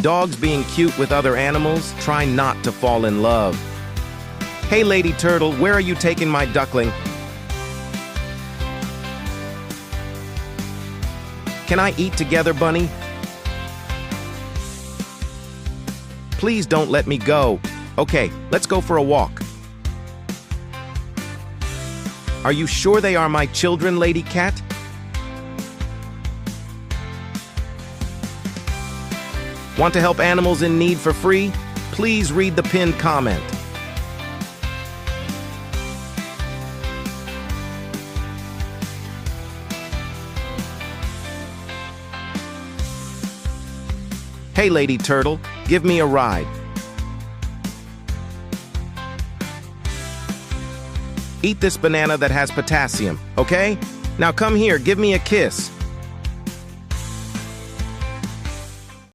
Dogs being cute with other animals, try not to fall in love. Hey, Lady Turtle, where are you taking my duckling? Can I eat together, Bunny? Please don't let me go. Okay, let's go for a walk. Are you sure they are my children, Lady Cat? Want to help animals in need for free? Please read the pinned comment. Hey, Lady Turtle, give me a ride. Eat this banana that has potassium, okay? Now come here, give me a kiss.